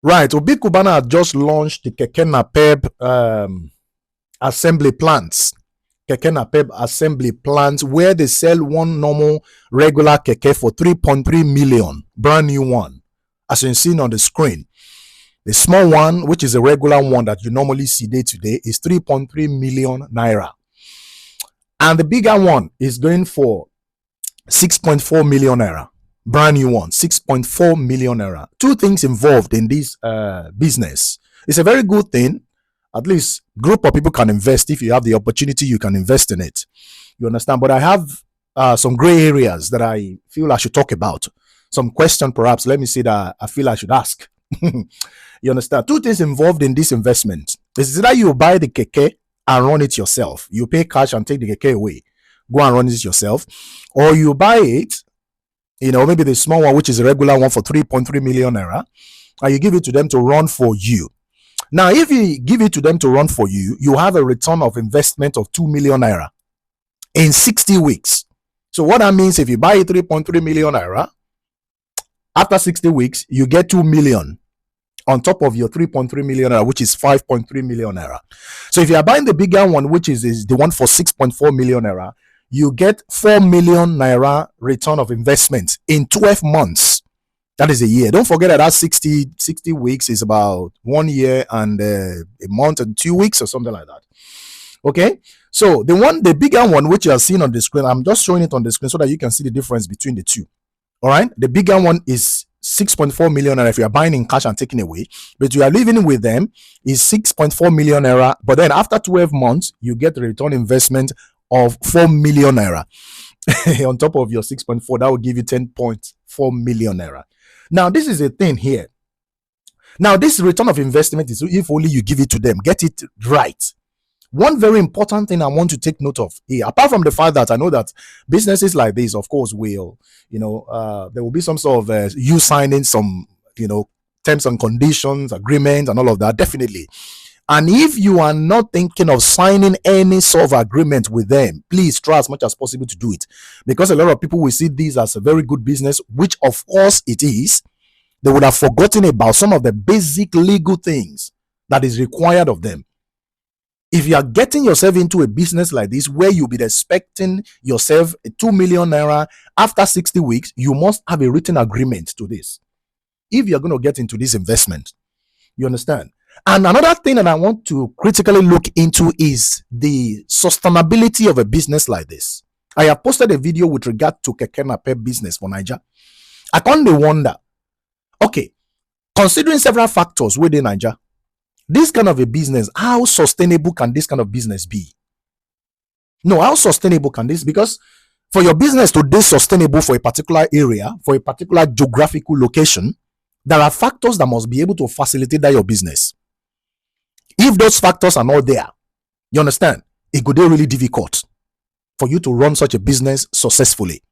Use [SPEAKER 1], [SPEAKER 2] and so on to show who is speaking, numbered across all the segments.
[SPEAKER 1] Right. Obi Kubana had just launched the Keke Napep assembly plants. Keke Napep assembly plants where they sell one normal regular keke for 3.3 million, brand new one, as you see on the screen. The small one, which is a regular one that you normally see day to day, is 3.3 million naira. And the bigger one is going for 6.4 million naira. Brand new one, 6.4 million naira. Two things involved in this business. It's a very good thing. At least group of people can invest. If you have the opportunity, you can invest in it. You understand? But I have some gray areas that I feel I should talk about. Some question, perhaps. Let me say that I feel I should ask. You understand? Two things involved in this investment. Is that you buy the keke and run it yourself. You pay cash and take the keke away. Go and run it yourself. Or you buy it, maybe the small one, which is a regular one for 3.3 million naira, and you give it to them to run for you. Now, if you give it to them to run for you, you have a return of investment of 2 million naira in 60 weeks. So what that means, if you buy 3.3 million naira, after 60 weeks, you get 2 million on top of your 3.3 million naira, which is 5.3 million naira. So if you are buying the bigger one, which is the one for 6.4 million naira, you get 4 million naira return of investment in 12 months. That is a year. Don't forget that 60 weeks is about 1 year and a month and 2 weeks or something like that. Okay. So the bigger one, which you are seeing on the screen, I'm just showing it on the screen so that you can see the difference between the two. All right. The bigger one is 6.4 million naira if you are buying in cash and taking away, but you are living with them is 6.4 million naira. But then after 12 months, you get a return investment of 4 million naira on top of your 6.4. That will give you 10.4 million naira. Now, this is a thing here. Now, this return of investment is if only you give it to them, get it right. One very important thing I want to take note of here, apart from the fact that I know that businesses like this, of course, will, there will be some sort of you signing some, terms and conditions, agreements, and all of that, definitely. And if you are not thinking of signing any sort of agreement with them, please try as much as possible to do it. Because a lot of people will see this as a very good business, which of course it is. They would have forgotten about some of the basic legal things that is required of them. If you are getting yourself into a business like this, where you'll be expecting yourself 2 million naira after 60 weeks, you must have a written agreement to this. If you're going to get into this investment, you understand? And another thing that I want to critically look into is the sustainability of a business like this. I have posted a video with regard to Keke Napep business for Niger. I can't wonder, okay, considering several factors within Niger, this kind of a business, how sustainable can this kind of business be? No, how sustainable can this? Because for your business to be sustainable for a particular area, for a particular geographical location, there are factors that must be able to facilitate that your business. If those factors are not there, you understand, it could be really difficult for you to run such a business successfully.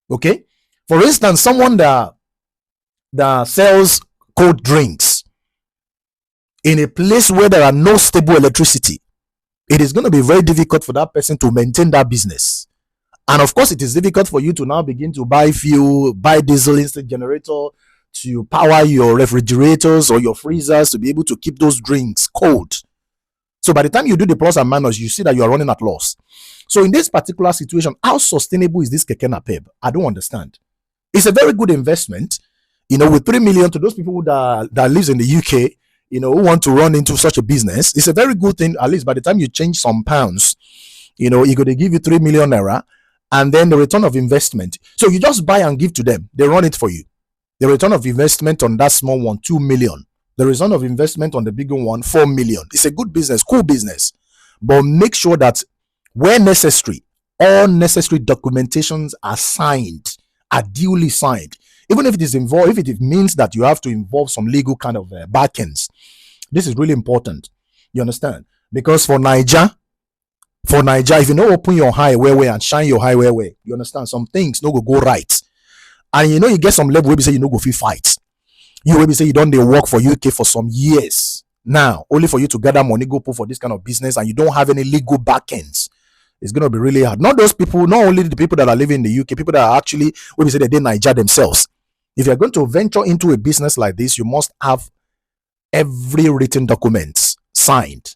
[SPEAKER 1] Okay? For instance, someone that sells cold drinks in a place where there are no stable electricity, it is going to be very difficult for that person to maintain that business. And of course, it is difficult for you to now begin to buy fuel, buy diesel instant generator to power your refrigerators or your freezers to be able to keep those drinks cold. So by the time you do the plus and minus, you see that you are running at loss. So in this particular situation, how sustainable is this Keke Napep? I don't understand. It's a very good investment, with 3 million to those people that lives in the UK, who want to run into such a business. It's a very good thing. At least by the time you change some pounds, you're going to give you 3 million naira, and then the return of investment. So you just buy and give to them. They run it for you. The return of investment on that small one, 2 million. The return of investment on the bigger one, 4 million. It's a good business, cool business. But make sure that where necessary, all necessary documentations are signed, are duly signed. Even if it is involved, if it means that you have to involve some legal kind of backends. This is really important. You understand? Because for Niger, if you don't open your eye where and shine your eye where, you understand, some things no go right. And you get some level where you say you no go fit fight. You will be say you don't work for UK for some years now, only for you to gather money, go put for this kind of business, and you don't have any legal backends. It's going to be really hard. Not those people, not only the people that are living in the UK, people that are actually, when we say they did Niger themselves. If you're going to venture into a business like this, you must have every written document signed,